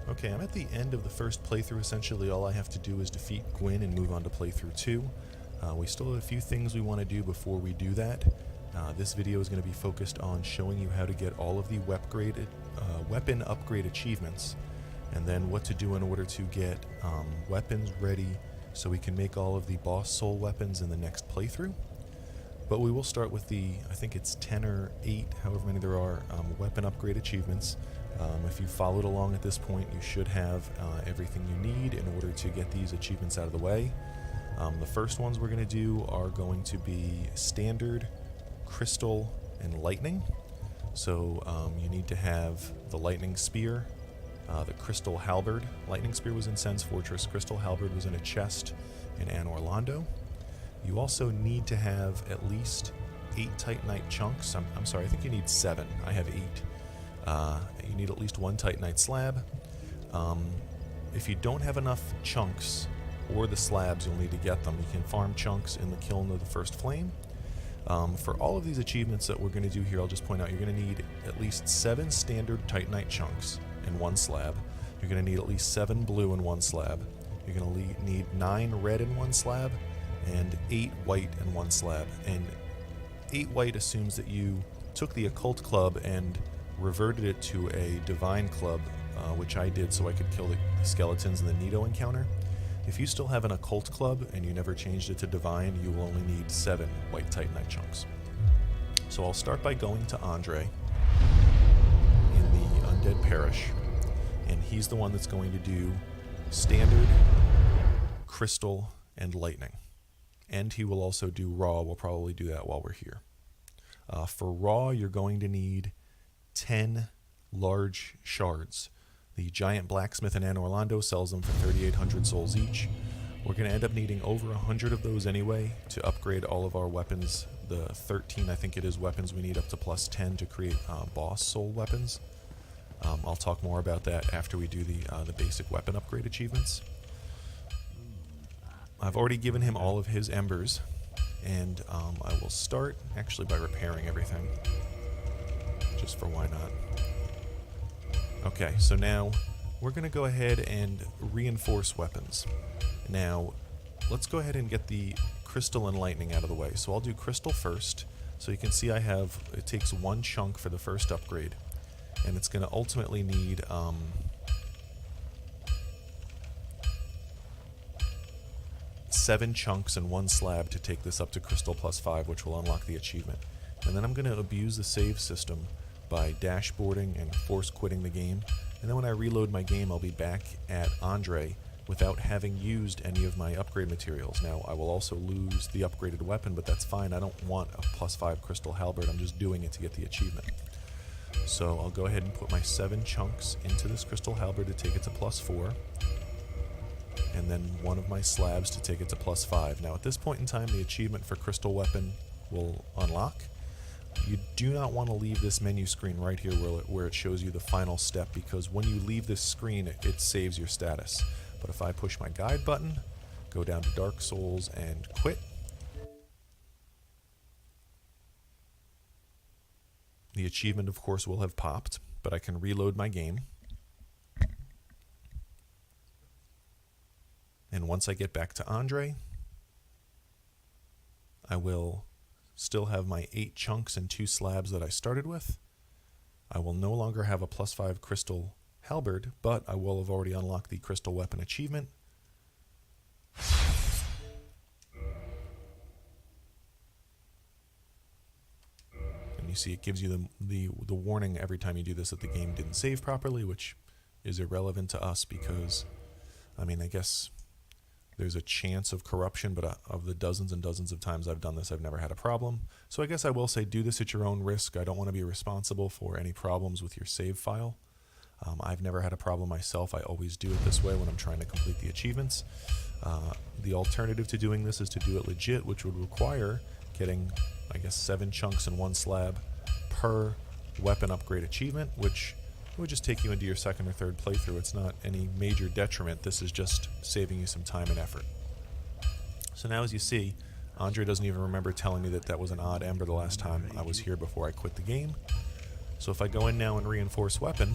Okay, I'm at the end of the first playthrough. Essentially, all I have to do is defeat Gwyn and move on to playthrough 2. We still have a few things we want to do before we do that. This video is going to be focused on showing you how to get all of the weapon upgrade achievements, and then what to do in order to get weapons ready so we can make all of the boss soul weapons in the next playthrough. But we will start with the, I think it's 10 or 8, however many there are, weapon upgrade achievements. If you followed along at this point, you should have everything you need in order to get these achievements out of the way. The first ones we're going to do are going to be Standard, Crystal, and Lightning. So you need to have the Lightning Spear, the Crystal Halberd. Lightning Spear was in Sen's Fortress, Crystal Halberd was in a chest in Anor Londo. You also need to have at least 8 Titanite chunks. I'm sorry, I think you need 7. I have 8. You need at least 1 Titanite slab. If you don't have enough chunks or the slabs, you'll need to get them. You can farm chunks in the Kiln of the First Flame. For all of these achievements that we're going to do here, I'll just point out you're going to need at least 7 standard Titanite chunks in 1 slab. You're going to need at least 7 blue in 1 slab. You're going to need 9 red in 1 slab and 8 white in 1 slab. And 8 white assumes that you took the Occult Club and reverted it to a Divine Club, which I did so I could kill the skeletons in the Nito encounter. If you still have an Occult Club and you never changed it to Divine, you will only need 7 white Titanite chunks. So I'll start by going to Andre in the Undead Parish, and he's the one that's going to do Standard, Crystal, and Lightning. And he will also do Raw. We'll probably do that while we're here. For Raw, you're going to need 10 large shards. The giant blacksmith in Anor Londo sells them for 3,800 souls each. We're going to end up needing over 100 of those anyway to upgrade all of our weapons. The 13, I think it is, weapons we need up to plus 10 to create boss soul weapons. I'll talk more about that after we do the basic weapon upgrade achievements. I've already given him all of his embers, and I will start actually by repairing everything, just for why not. Okay, so now we're going to go ahead and reinforce weapons. Now, let's go ahead and get the Crystal and Lightning out of the way. So I'll do Crystal first. So you can see it takes 1 chunk for the first upgrade, and it's going to ultimately need 7 chunks and 1 slab to take this up to Crystal plus 5, which will unlock the achievement. And then I'm going to abuse the save system by dashboarding and force quitting the game. And then when I reload my game, I'll be back at Andre without having used any of my upgrade materials. Now, I will also lose the upgraded weapon, but that's fine. I don't want a plus 5 Crystal Halberd. I'm just doing it to get the achievement. So I'll go ahead and put my 7 chunks into this Crystal Halberd to take it to plus 4. And then 1 of my slabs to take it to plus 5. Now at this point in time, the achievement for Crystal Weapon will unlock. You do not want to leave this menu screen right here where it shows you the final step, because when you leave this screen, it saves your status. But if I push my guide button, go down to Dark Souls and quit, the achievement of course will have popped, but I can reload my game. And once I get back to Andre, I will still have my 8 chunks and 2 slabs that I started with. I will no longer have a plus 5 Crystal Halberd, but I will have already unlocked the Crystal Weapon achievement. And you see it gives you the warning every time you do this that the game didn't save properly, which is irrelevant to us because, I mean, I guess there's a chance of corruption, but of the dozens and dozens of times I've done this, I've never had a problem. So I guess I will say do this at your own risk. I don't want to be responsible for any problems with your save file. I've never had a problem myself. I always do it this way when I'm trying to complete the achievements. The alternative to doing this is to do it legit, which would require getting, I guess, 7 chunks and 1 slab per weapon upgrade achievement, which it would just take you into your 2nd or 3rd playthrough. It's not any major detriment. This is just saving you some time and effort. So now as you see, Andre doesn't even remember telling me that that was an odd ember the last time I was here before I quit the game. So if I go in now and reinforce weapon,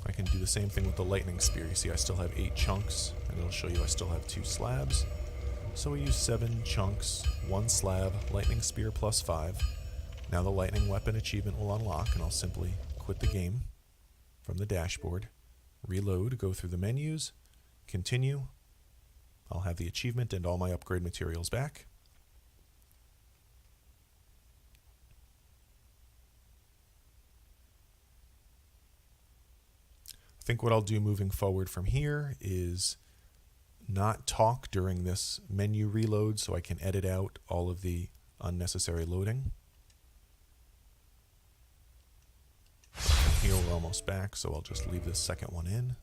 I can do the same thing with the lightning spear. You see I still have 8 chunks, and it'll show you I still have 2 slabs. So we use 7 chunks, 1 slab, lightning spear plus 5. Now the lightning weapon achievement will unlock, and I'll simply quit the game from the dashboard, reload, go through the menus, continue. I'll have the achievement and all my upgrade materials back. I think what I'll do moving forward from here is not talk during this menu reload so I can edit out all of the unnecessary loading. Here we're almost back, so I'll just leave this second one in.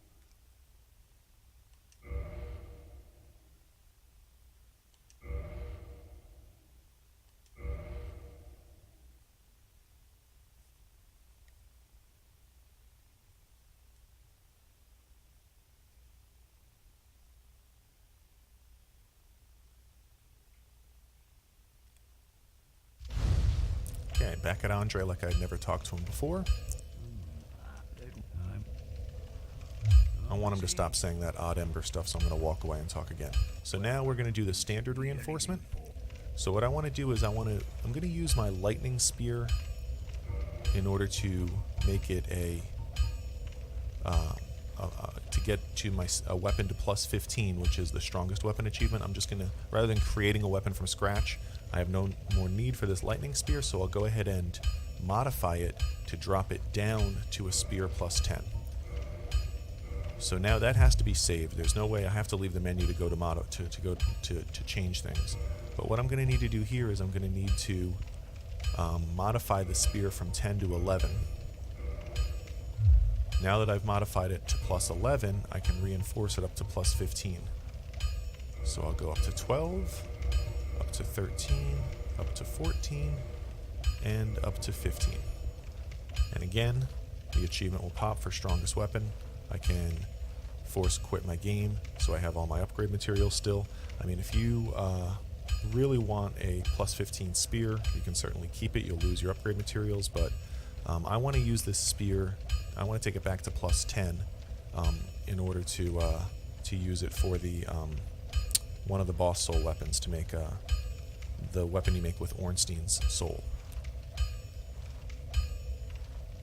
Okay, back at Andre like I'd never talked to him before. I want him to stop saying that odd ember stuff, so I'm going to walk away and talk again. So now we're going to do the standard reinforcement. So what I want to do is I'm going to use my lightning spear in order to make it to get to a weapon to plus 15, which is the strongest weapon achievement. I'm just going to, rather than creating a weapon from scratch, I have no more need for this lightning spear, so I'll go ahead and modify it to drop it down to a spear plus 10. So now that has to be saved. There's no way I have to leave the menu to go to change things. But what I'm going to need to do here is I'm going to need to modify the spear from 10 to 11. Now that I've modified it to plus 11, I can reinforce it up to plus 15. So I'll go up to 12, up to 13, up to 14, and up to 15. And again, the achievement will pop for strongest weapon. I can force quit my game, so I have all my upgrade materials still. I mean, if you really want a plus 15 spear, you can certainly keep it. You'll lose your upgrade materials, but I want to use this spear. I want to take it back to plus 10 in order to use it for the one of the boss soul weapons, to make the weapon you make with Ornstein's soul.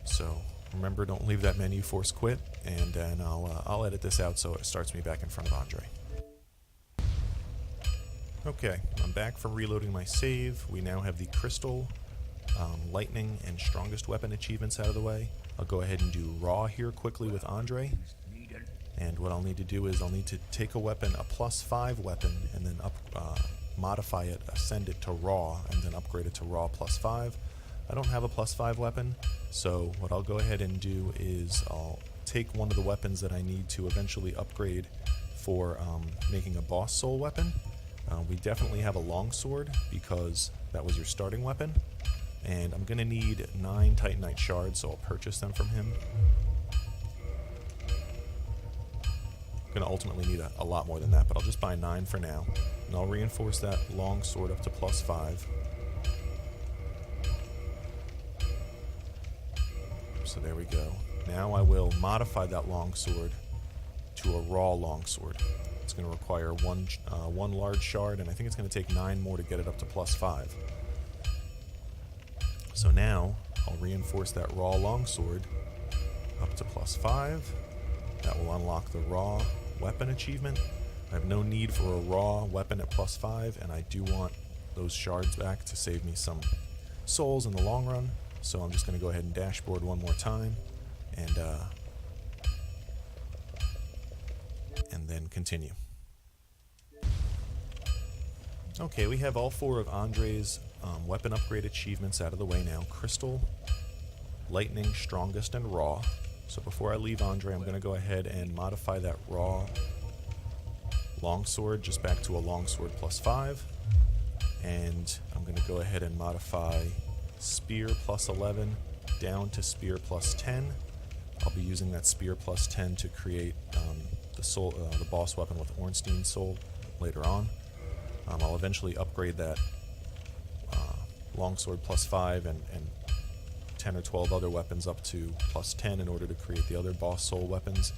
So remember, don't leave that menu, force quit, and then I'll edit this out so it starts me back in front of Andre. Okay, I'm back from reloading my save. We now have the crystal, lightning, and strongest weapon achievements out of the way. I'll go ahead and do raw here quickly with Andre. And what I'll need to do is I'll need to take a weapon, a plus 5 weapon, and then modify it, ascend it to raw, and then upgrade it to raw plus 5. I don't have a plus 5 weapon, so what I'll go ahead and do is I'll take one of the weapons that I need to eventually upgrade for making a boss soul weapon. We definitely have a longsword because that was your starting weapon, and I'm going to need 9 Titanite shards, so I'll purchase them from him. I'm going to ultimately need a lot more than that, but I'll just buy 9 for now, and I'll reinforce that longsword up to plus 5. So there we go. Now I will modify that longsword to a raw longsword. It's going to require one large shard, and I think it's going to take 9 more to get it up to plus 5. So now I'll reinforce that raw longsword up to plus 5. That will unlock the raw weapon achievement. I have no need for a raw weapon at plus 5, and I do want those shards back to save me some souls in the long run. So I'm just going to go ahead and dashboard one more time, and then continue. Okay, we have all 4 of Andre's weapon upgrade achievements out of the way now. Crystal, Lightning, Strongest, and Raw. So before I leave Andre, I'm going to go ahead and modify that raw longsword just back to a longsword plus 5. And I'm going to go ahead and modify spear plus 11 down to spear plus 10. I'll be using that spear plus 10 to create the boss weapon with Ornstein's soul later on. I'll eventually upgrade that longsword plus 5 and 10 or 12 other weapons up to plus 10 in order to create the other boss soul weapons.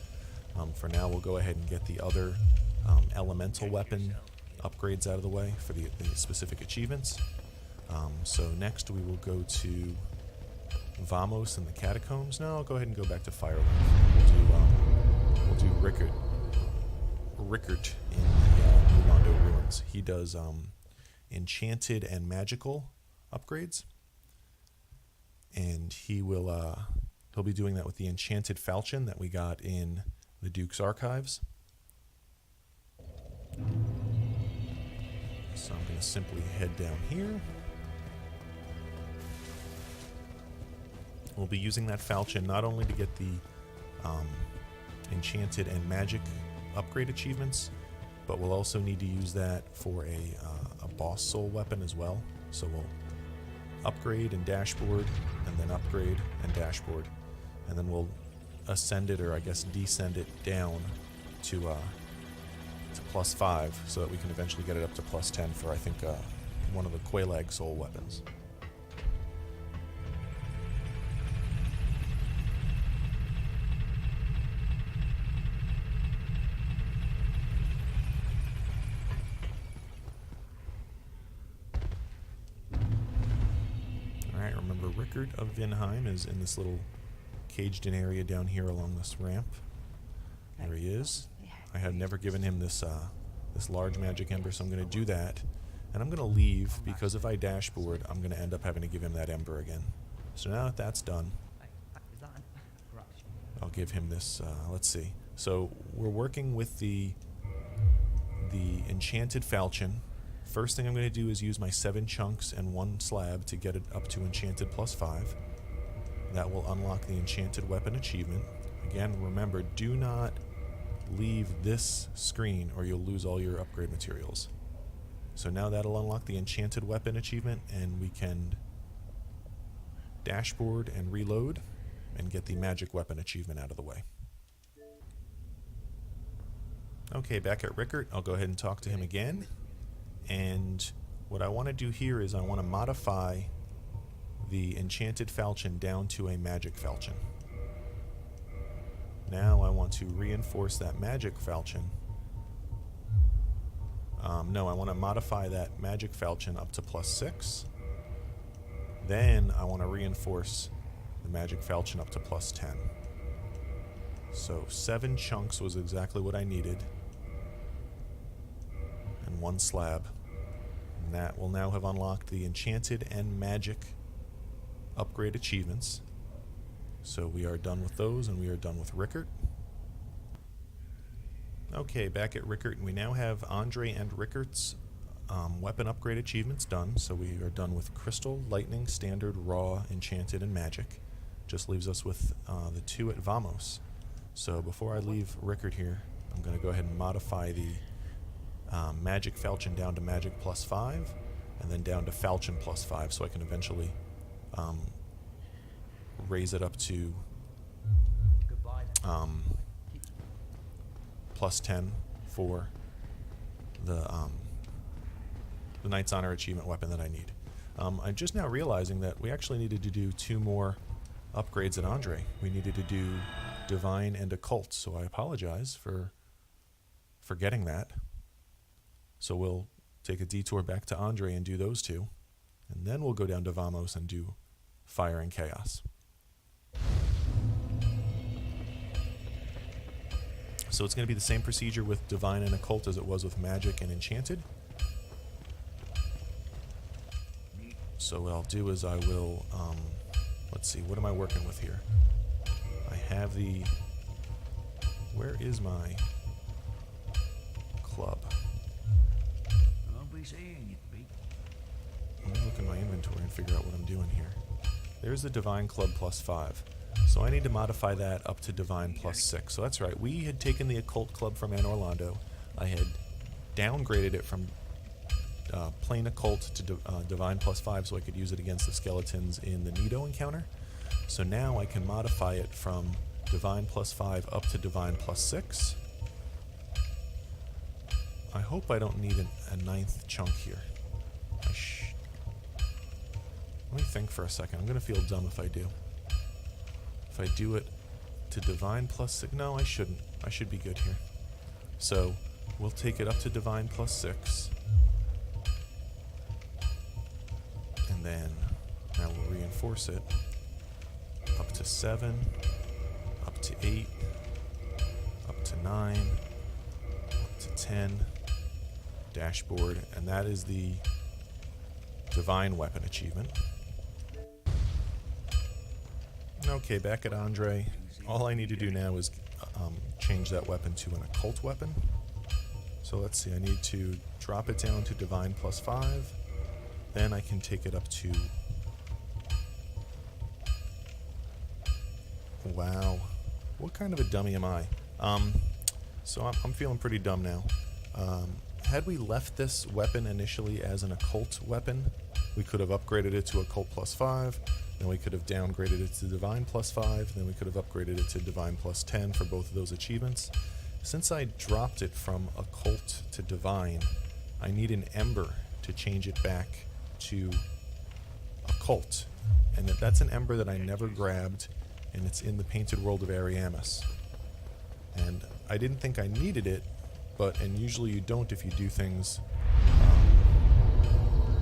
For now, we'll go ahead and get the other elemental weapon upgrades out of the way for the specific achievements. So next we will go to Vamos in the Catacombs. No, I'll go ahead and go back to Firelink. We'll do Rickert in the New Londo Ruins. He does enchanted and magical upgrades, and he'll be doing that with the enchanted falchion that we got in the Duke's Archives. So I'm going to simply head down here. We'll be using that falchion not only to get the enchanted and magic upgrade achievements, but we'll also need to use that for a boss soul weapon as well. So we'll upgrade and dashboard, and then upgrade and dashboard, and then we'll ascend it, or I guess descend it down to plus 5, so that we can eventually get it up to plus 10 for, I think, one of the Quelaag soul weapons. Alright, remember Rickert of Vinheim is in this little caged-in area down here along this ramp. There he is. I have never given him this this large magic ember, so I'm going to do that. And I'm going to leave, because if I dashboard, I'm going to end up having to give him that ember again. So now that that's done, I'll give him this, let's see. So we're working with the enchanted falchion. First thing I'm going to do is use my 7 chunks and 1 slab to get it up to enchanted plus 5. That will unlock the enchanted weapon achievement. Again, remember, do not leave this screen or you'll lose all your upgrade materials. So now that'll unlock the enchanted weapon achievement, and we can dashboard and reload and get the magic weapon achievement out of the way. Okay, back at Rickert, I'll go ahead and talk to him again. And what I want to do here is I want to modify the enchanted falchion down to a magic falchion. Now I want to reinforce that magic falchion. No, I want to modify that magic falchion up to plus 6. Then I want to reinforce the magic falchion up to plus 10. So 7 chunks was exactly what I needed. And 1 slab. And that will now have unlocked the enchanted and magic upgrade achievements. So we are done with those, and we are done with Rickert. Okay, back at Rickert, and we now have Andre and Rickert's weapon upgrade achievements done. So we are done with Crystal, Lightning, Standard, Raw, Enchanted, and Magic. Just leaves us with the 2 at Vamos. So before I leave Rickert here, I'm going to go ahead and modify the Magic Falchion down to Magic plus 5, and then down to Falchion plus 5, so I can eventually raise it up to plus 10 for the Knight's Honor achievement weapon that I need. I'm just now realizing that we actually needed to do 2 more upgrades at Andre. We needed to do Divine and Occult, so I apologize for forgetting that. So we'll take a detour back to Andre and do those 2, and then we'll go down to Vamos and do Fire and Chaos. So it's going to be the same procedure with Divine and Occult as it was with Magic and Enchanted. So what I'll do is I will, let's see, what am I working with here? I have the, where is my club? Let me look in my inventory and figure out what I'm doing here. There's the Divine Club plus 5. So I need to modify that up to Divine plus 6. So that's right, we had taken the Occult Club from Anne Orlando. I had downgraded it from plain Occult to Divine plus 5 so I could use it against the skeletons in the Nido encounter. So now I can modify it from Divine plus 5 up to Divine plus 6. I hope I don't need a 9th chunk here. Let me think for a second. I'm going to feel dumb if I do. If I do it to Divine plus 6... No, I shouldn't. I should be good here. So, we'll take it up to Divine plus 6. And then, now we'll reinforce it. Up to 7. Up to 8. Up to 9. Up to 10. Dashboard. And that is the Divine Weapon achievement. Okay, back at Andre. All I need to do now is change that weapon to an occult weapon. So let's see, I need to drop it down to Divine plus 5. Then I can take it up to... Wow. What kind of a dummy am I? So I'm feeling pretty dumb now. Had we left this weapon initially as an occult weapon, we could have upgraded it to occult plus 5. Then we could have downgraded it to Divine plus 5, then we could have upgraded it to Divine plus 10 for both of those achievements. Since I dropped it from Occult to Divine, I need an Ember to change it back to Occult. And that's an Ember that I never grabbed, and it's in the Painted World of Ariamis. And I didn't think I needed it, and usually you don't if you do things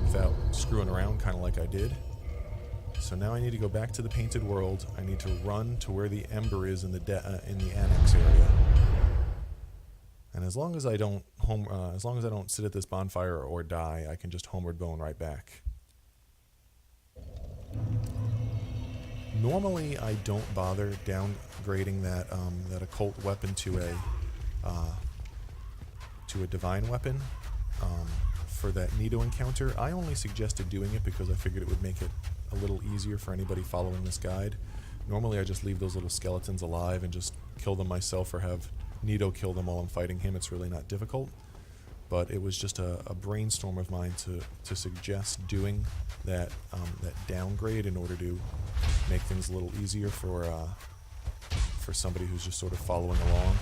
without screwing around, kind of like I did. So now I need to go back to the Painted World. I need to run to where the Ember is in the Annex area. And as long as I don't sit at this bonfire or die, I can just homeward bone right back. Normally, I don't bother downgrading that occult weapon to a divine weapon for that Nito encounter. I only suggested doing it because I figured it would make it a little easier for anybody following this guide. Normally I just leave those little skeletons alive and just kill them myself or have Nito kill them while I'm fighting him. It's really not difficult. But it was just a brainstorm of mine to suggest doing that downgrade in order to make things a little easier for somebody who's just sort of following along.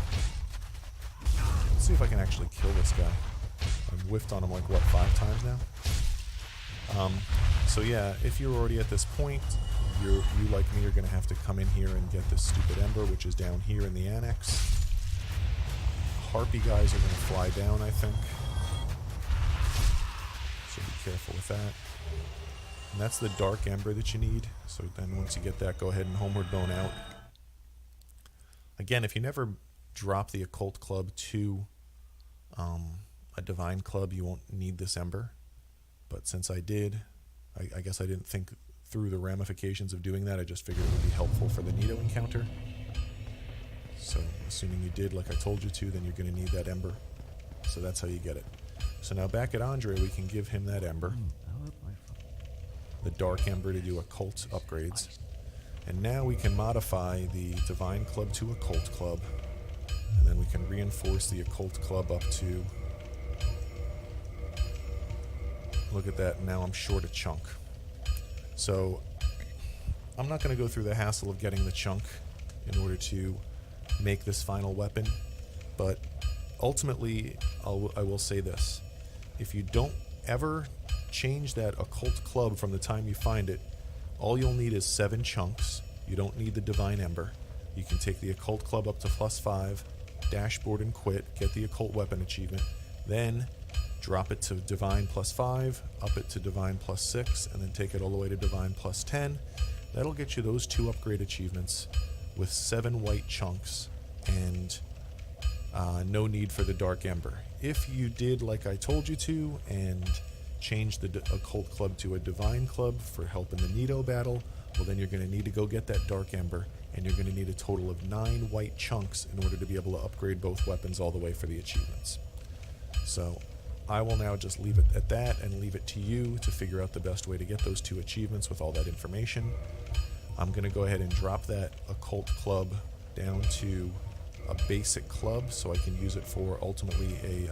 Let's see if I can actually kill this guy. I've whiffed on him like, what, 5 times now? So yeah, if you're already at this point, you like me are going to have to come in here and get this stupid Ember, which is down here in the Annex. Harpy guys are going to fly down, I think. So be careful with that. And that's the Dark Ember that you need. So then once you get that, go ahead and homeward bone out. Again, if you never drop the Occult Club to a Divine Club, you won't need this Ember. But since I did, I guess I didn't think through the ramifications of doing that. I just figured it would be helpful for the Nito encounter. So assuming you did like I told you to, then you're going to need that Ember. So that's how you get it. So now back at Andre, we can give him that Ember. The Dark Ember to do Occult upgrades. And now we can modify the Divine Club to Occult Club. And then we can reinforce the Occult Club up to... Look at that, now I'm short a chunk. So, I'm not going to go through the hassle of getting the chunk in order to make this final weapon, but ultimately, I will say this. If you don't ever change that Occult Club from the time you find it, all you'll need is 7 chunks. You don't need the Divine Ember. You can take the Occult Club up to +5, dashboard and quit, get the Occult Weapon achievement, then drop it to Divine +5, up it to Divine +6, and then take it all the way to Divine +10. That'll get you those 2 upgrade achievements with 7 white chunks and no need for the Dark Ember. If you did like I told you to and change the Occult Club to a Divine Club for help in the Nito battle, well then you're going to need to go get that Dark Ember, and you're going to need a total of 9 white chunks in order to be able to upgrade both weapons all the way for the achievements. So I will now just leave it at that and leave it to you to figure out the best way to get those 2 achievements with all that information. I'm going to go ahead and drop that Occult Club down to a basic club so I can use it for ultimately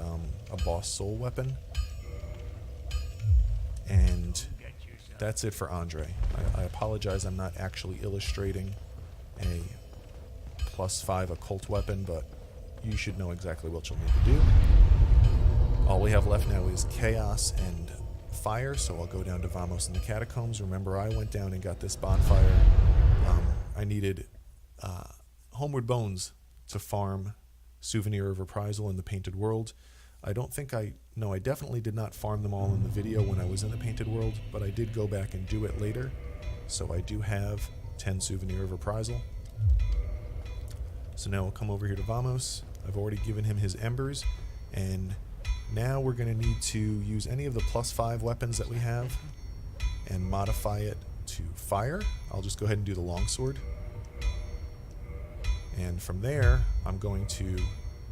a boss soul weapon. And that's it for Andre. I apologize I'm not actually illustrating a +5 occult weapon, but you should know exactly what you'll need to do. All we have left now is Chaos and fire, so I'll go down to Vamos in the Catacombs. Remember, I went down and got this bonfire. I needed Homeward Bones to farm Souvenir of Reprisal in the Painted World. I definitely did not farm them all in the video when I was in the Painted World, but I did go back and do it later. So I do have 10 Souvenir of Reprisal. So now we'll come over here to Vamos. I've already given him his embers, and now we're going to need to use any of the +5 weapons that we have and modify it to fire. I'll just go ahead and do the longsword. And from there, I'm going to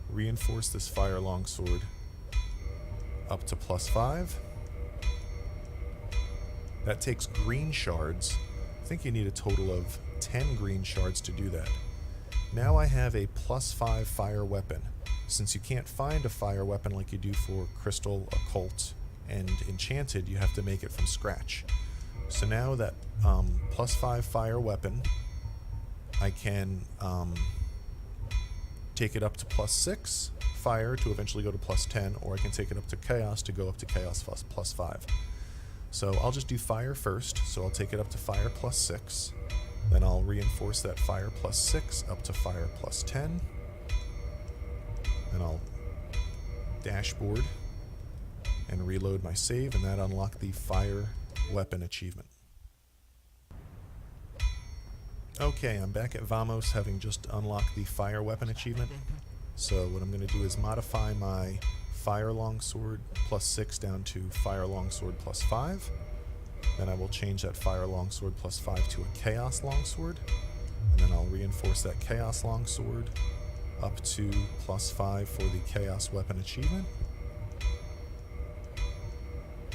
reinforce this fire longsword up to +5. That takes green shards. I think you need a total of 10 green shards to do that. Now I have a +5 fire weapon. Since you can't find a fire weapon like you do for Crystal, Occult, and Enchanted, you have to make it from scratch. So now that +5 fire weapon, I can take it up to +6 fire to eventually go to +10, or I can take it up to chaos to go up to chaos +5. So I'll just do fire first, so I'll take it up to fire +6. Then I'll reinforce that fire +6 up to fire +10. Then I'll dashboard and reload my save, and that unlocked the fire weapon achievement. Okay, I'm back at Vamos, having just unlocked the fire weapon achievement. So what I'm going to do is modify my fire longsword +6 down to fire longsword +5. Then I will change that fire longsword +5 to a chaos longsword, and then I'll reinforce that chaos longsword up to +5 for the chaos weapon achievement.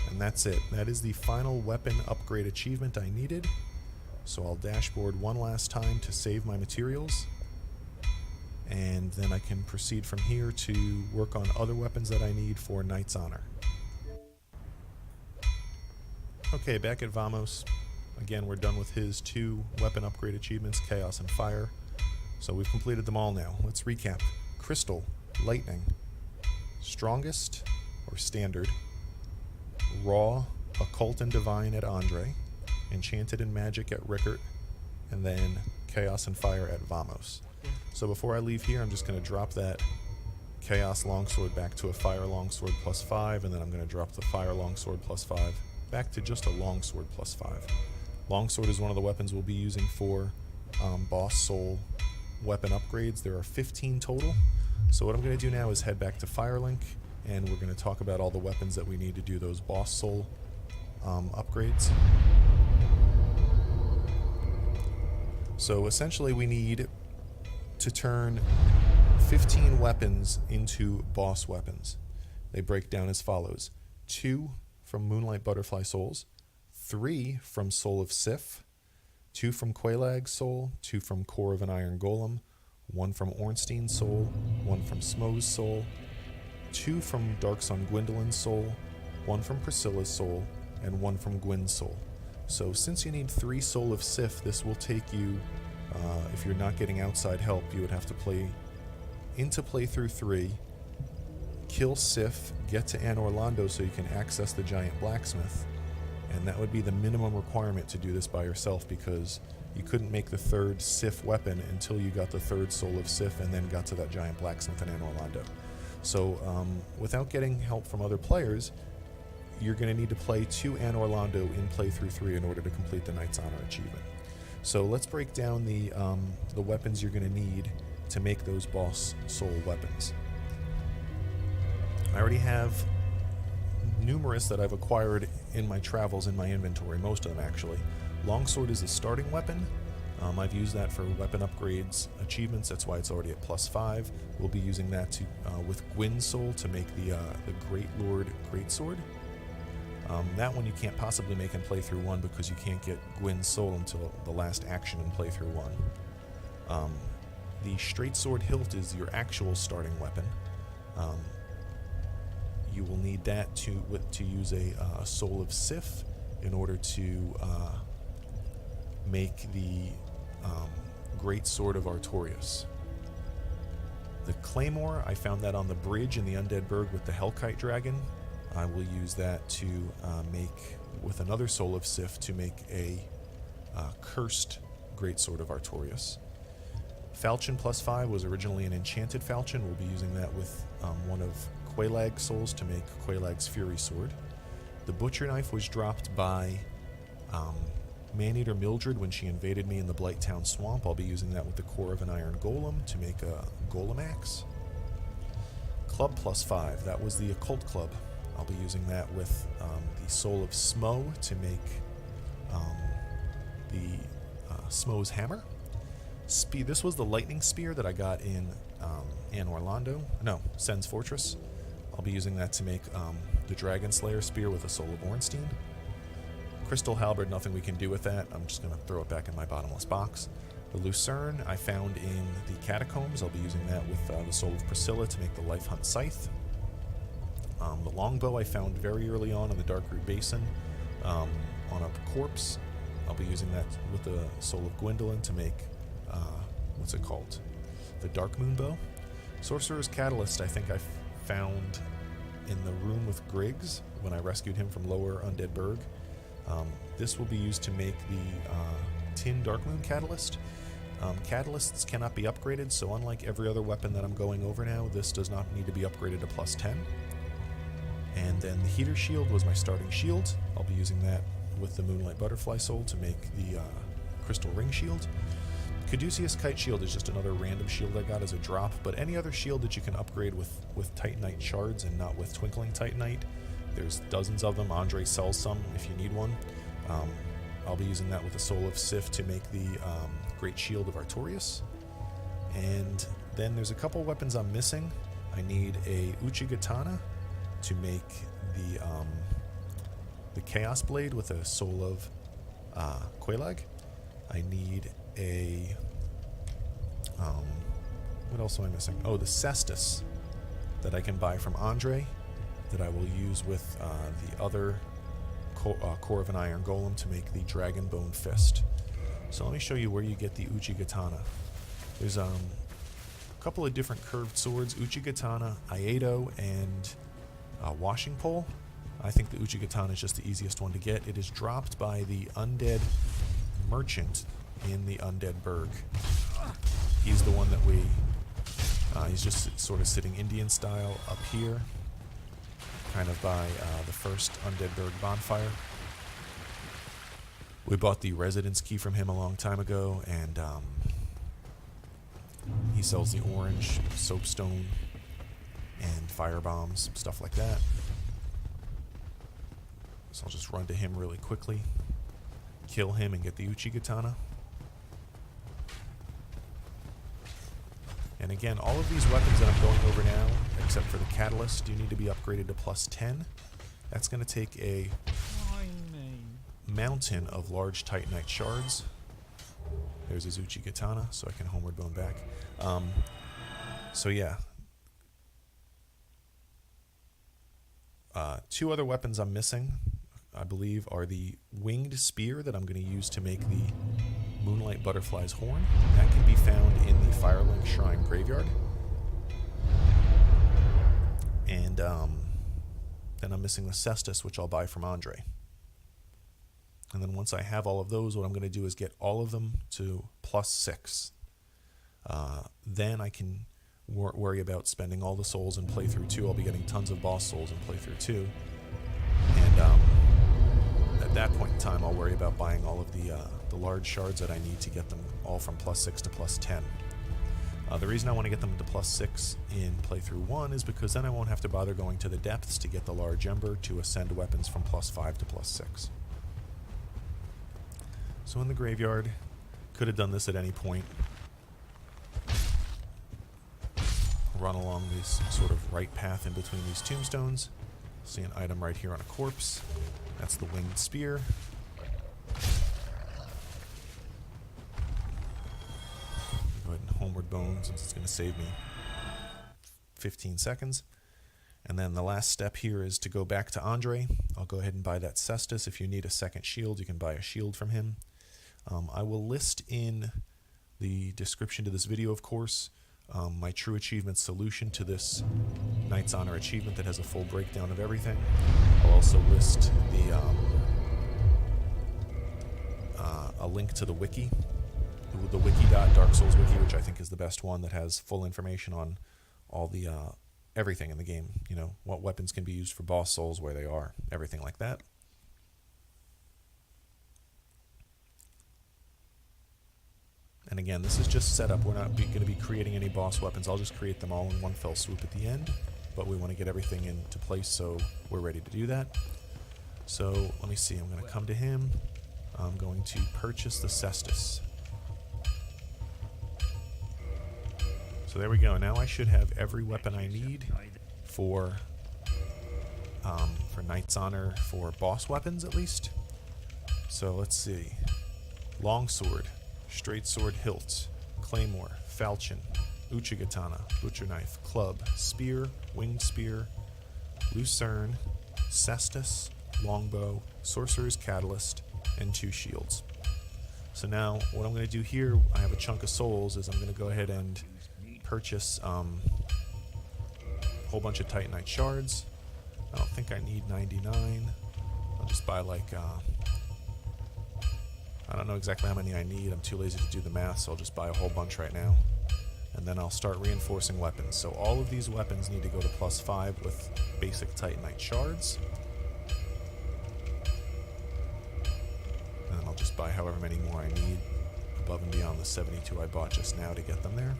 And that's it. That is the final weapon upgrade achievement I needed. So I'll dashboard one last time to save my materials, and then I can proceed from here to work on other weapons that I need for Knight's Honor. Okay, back at Vamos. Again, we're done with his 2 weapon upgrade achievements, Chaos and Fire. So we've completed them all now. Let's recap. Crystal, Lightning, Strongest or Standard, Raw, Occult and Divine at Andre, Enchanted and Magic at Rickert, and then Chaos and Fire at Vamos. So before I leave here, I'm just going to drop that Chaos Longsword back to a Fire Longsword +5, and then I'm going to drop the Fire Longsword +5 back to just a Longsword +5. Longsword is one of the weapons we'll be using for Boss Soul weapon upgrades. There are 15 total. So what I'm going to do now is head back to Firelink, and we're going to talk about all the weapons that we need to do those Boss Soul upgrades. So essentially we need to turn 15 weapons into boss weapons. They break down as follows: 2 from Moonlight Butterfly Souls, 3 from Soul of Sif, 2 from Qualag's Soul, 2 from Core of an Iron Golem, 1 from Ornstein's Soul, 1 from Smo's Soul, 2 from Dark Sun Gwendolyn's Soul, 1 from Priscilla's Soul, and 1 from Gwyn's Soul. So since you need 3 Soul of Sif, this will take you, if you're not getting outside help, you would have to play into playthrough 3, kill Sif, get to Anor Londo so you can access the giant blacksmith, and that would be the minimum requirement to do this by yourself, because you couldn't make the 3rd Sif weapon until you got the 3rd Soul of Sif and then got to that giant blacksmith in Anor Londo. So without getting help from other players, you're going to need to play to Anor Londo in playthrough 3 in order to complete the Knight's Honor achievement. So let's break down the weapons you're going to need to make those boss soul weapons. I already have numerous that I've acquired in my travels in my inventory, most of them actually. Longsword is the starting weapon. I've used that for weapon upgrades achievements, that's why it's already at +5. We'll be using that to with Gwyn's Soul to make the Great Lord Greatsword. That one you can't possibly make in playthrough 1 because you can't get Gwyn's Soul until the last action in playthrough 1. The Straight Sword Hilt is your actual starting weapon. You will need that to use a Soul of Sif in order to make the Great Sword of Artorias. The Claymore, I found that on the bridge in the Undead Burg with the Hellkite Dragon. I will use that to make, with another Soul of Sif, to make a cursed Greatsword of Artorias. Falchion +5 was originally an enchanted falchion. We'll be using that with one of Quelaag's souls to make Quelaag's Fury Sword. The Butcher Knife was dropped by Maneater Mildred when she invaded me in the Blighttown Swamp. I'll be using that with the Core of an Iron Golem to make a Golem Axe. Club +5, that was the Occult Club. I'll be using that with the Soul of Smo to make the Smo's Hammer. This was the Lightning Spear that I got in Sen's Fortress. I'll be using that to make the Dragon Slayer Spear with a Soul of Ornstein. Crystal Halberd, nothing we can do with that. I'm just going to throw it back in my bottomless box. The Lucerne I found in the Catacombs. I'll be using that with the Soul of Priscilla to make the Life Hunt Scythe. The Longbow I found very early on in the Darkroot Basin on a corpse. I'll be using that with the Soul of Gwendolyn to make, what's it called? The Dark Moon Bow. Sorcerer's Catalyst I think I found in the room with Griggs when I rescued him from Lower Undead Burg. This will be used to make the Tin Darkmoon Catalyst. Catalysts cannot be upgraded, so unlike every other weapon that I'm going over now, this does not need to be upgraded to +10. And then the Heater Shield was my starting shield. I'll be using that with the Moonlight Butterfly Soul to make the Crystal Ring Shield. Caduceus Kite Shield is just another random shield I got as a drop, but any other shield that you can upgrade with Titanite shards and not with Twinkling Titanite, there's dozens of them. Andre sells some if you need one. I'll be using that with the Soul of Sif to make the Great Shield of Artorias. And then there's a couple weapons I'm missing. I need a Uchigatana to make the Chaos Blade with a Soul of Quelaag. I need a... what else am I missing? Oh, the Cestus that I can buy from Andre that I will use with the other Core of an Iron Golem to make the Dragon Bone Fist. So let me show you where you get the Uchigatana. There's a couple of different curved swords, Uchigatana, Iato, and Washing Pole. I think the Uchigatana is just the easiest one to get. It is dropped by the Undead Merchant in the Undead Burg. He's the one that he's just sort of sitting Indian style up here, kind of by the first Undead Burg bonfire. We bought the residence key from him a long time ago, and he sells the orange soapstone and fire bombs, stuff like that. So I'll just run to him really quickly, kill him, and get the Uchigatana. And again, all of these weapons that I'm going over now, except for the Catalyst, do need to be upgraded to +10. That's going to take a mountain of large Titanite shards. There's his Uchigatana, so I can Homeward Bone back. So yeah. Two other weapons I'm missing, I believe, are the Winged Spear that I'm going to use to make the Moonlight Butterfly's Horn. That can be found in the Firelink Shrine Graveyard. And then I'm missing the Cestus, which I'll buy from Andre. And then once I have all of those, what I'm going to do is get all of them to +6. Then I can worry about spending all the souls in playthrough 2. I'll be getting tons of boss souls in playthrough 2. And at that point in time, I'll worry about buying all of the large shards that I need to get them all from +6 to +10. The reason I want to get them to +6 in playthrough 1 is because then I won't have to bother going to the depths to get the large ember to ascend weapons from +5 to +6. So in the graveyard, could have done this at any point. Run along this sort of right path in between these tombstones. See an item right here on a corpse. That's the Winged Spear. Go ahead and Homeward Bone since it's going to save me 15 seconds. And then the last step here is to go back to Andre. I'll go ahead and buy that Cestus. If you need a second shield, you can buy a shield from him. I will list in the description to this video, of course, my True Achievement solution to this Knight's Honor achievement that has a full breakdown of everything. I'll also list a link to the wiki, the wiki.Dark Souls wiki, which I think is the best one, that has full information on all the everything in the game. You know, what weapons can be used for boss souls, where they are, everything like that. And again, this is just setup. We're not going to be creating any boss weapons. I'll just create them all in one fell swoop at the end. But we want to get everything into place, so we're ready to do that. So let me see. I'm going to come to him. I'm going to purchase the Cestus. So there we go. Now I should have every weapon I need for Knight's Honor, for boss weapons at least. So let's see. Longsword, straight sword hilt, claymore, falchion, uchigatana, butcher knife, club, spear, winged spear, lucerne, cestus, longbow, sorcerer's catalyst, and 2 shields. So now what I'm going to do here, I have a chunk of souls, is I'm going to go ahead and purchase a whole bunch of Titanite shards. I don't think I need 99. I'll just buy like I don't know exactly how many I need. I'm too lazy to do the math, so I'll just buy a whole bunch right now. And then I'll start reinforcing weapons. So all of these weapons need to go to +5 with basic Titanite shards. And then I'll just buy however many more I need above and beyond the 72 I bought just now to get them there.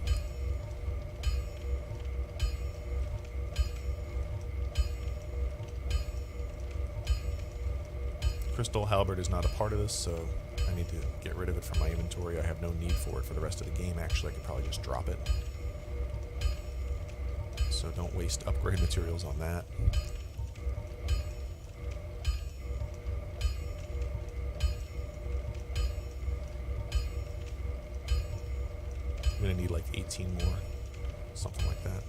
Crystal Halberd is not a part of this, so I need to get rid of it from my inventory. I have no need for it for the rest of the game. Actually, I could probably just drop it. So don't waste upgrade materials on that. I'm going to need like 18 more, something like that.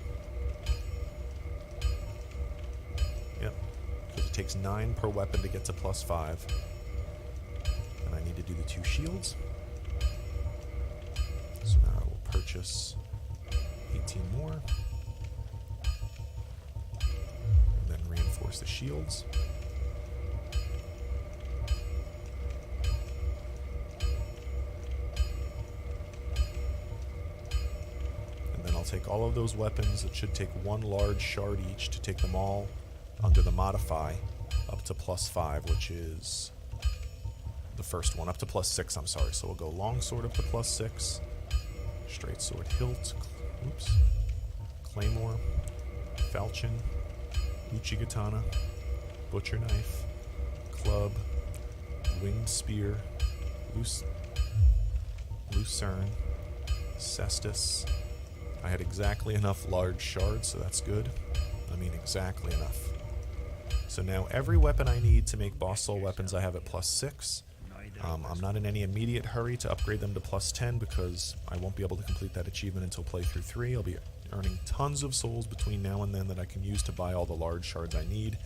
Yep, because it takes 9 per weapon to get to +5. And I need to do the 2 shields. So now I will purchase 18 more. And then reinforce the shields. And then I'll take all of those weapons. It should take 1 large shard each to take them all under the modify up to +5, which is the first one, up to +6, I'm sorry. So we'll go longsword up to +6, straight sword hilt, claymore, falchion, uchigatana, butcher knife, club, winged spear, lucerne, cestus. I had exactly enough large shards, so that's good. I mean exactly enough. So now every weapon I need to make boss soul weapons I have at +6. I'm not in any immediate hurry to upgrade them to +10 because I won't be able to complete that achievement until playthrough 3. I'll be earning tons of souls between now and then that I can use to buy all the large shards I need.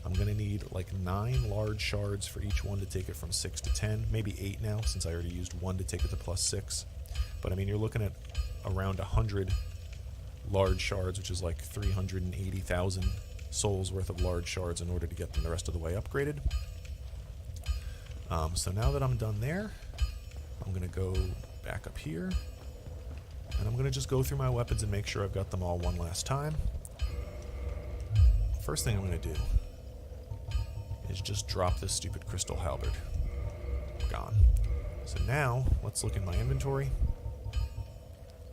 I'm going to need like 9 large shards for each one to take it from 6 to 10, maybe 8 now since I already used 1 to take it to +6. But I mean, you're looking at around 100 large shards, which is like 380,000 souls worth of large shards in order to get them the rest of the way upgraded. So now that I'm done there, I'm going to go back up here, and I'm going to just go through my weapons and make sure I've got them all one last time. First thing I'm going to do is just drop this stupid crystal halberd. Gone. So now, let's look in my inventory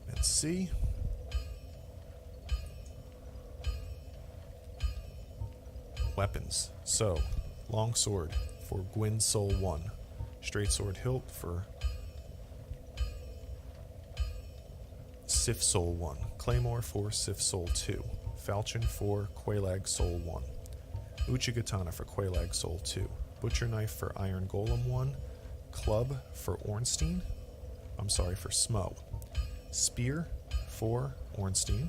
and see. Weapons. So, longsword for Gwyn Soul 1. Straight sword hilt for Sif Soul 1. Claymore for Sif Soul 2. Falchion for Quelaag Soul 1. Uchigatana for Quelaag Soul 2. Butcher knife for Iron Golem 1. Club for Ornstein. I'm sorry, for Smo. Spear for Ornstein.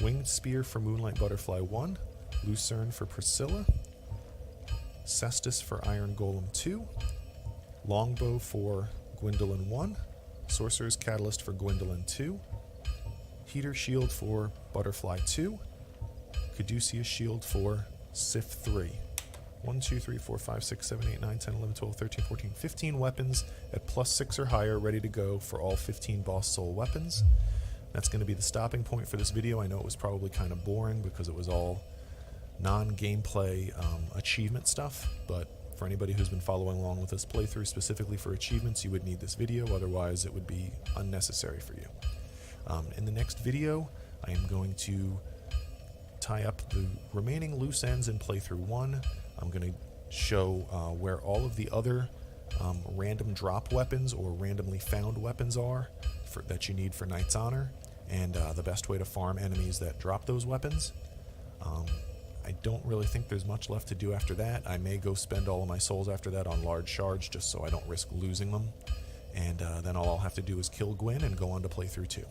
Winged spear for Moonlight Butterfly 1. Lucerne for Priscilla. Cestus for Iron Golem 2. Longbow for Gwendolyn 1. Sorcerer's Catalyst for Gwendolyn 2. Heater Shield for Butterfly 2. Caduceus shield for Sif 3. 1, 2, 3, 4, 5, 6, 7, 8, 9, 10, 11, 12, 13, 14, 15 weapons at +6 or higher, ready to go for all 15 boss soul weapons. That's going to be the stopping point for this video. I know it was probably kind of boring because it was all non-gameplay achievement stuff, but for anybody who's been following along with this playthrough specifically for achievements, you would need this video, otherwise it would be unnecessary for you. In the next video, I am going to tie up the remaining loose ends in playthrough 1. I'm going to show where all of the other random drop weapons or randomly found weapons are that you need for Knight's Honor, and the best way to farm enemies that drop those weapons. I don't really think there's much left to do after that. I may go spend all of my souls after that on large shards just so I don't risk losing them. And then all I'll have to do is kill Gwyn and go on to playthrough 2.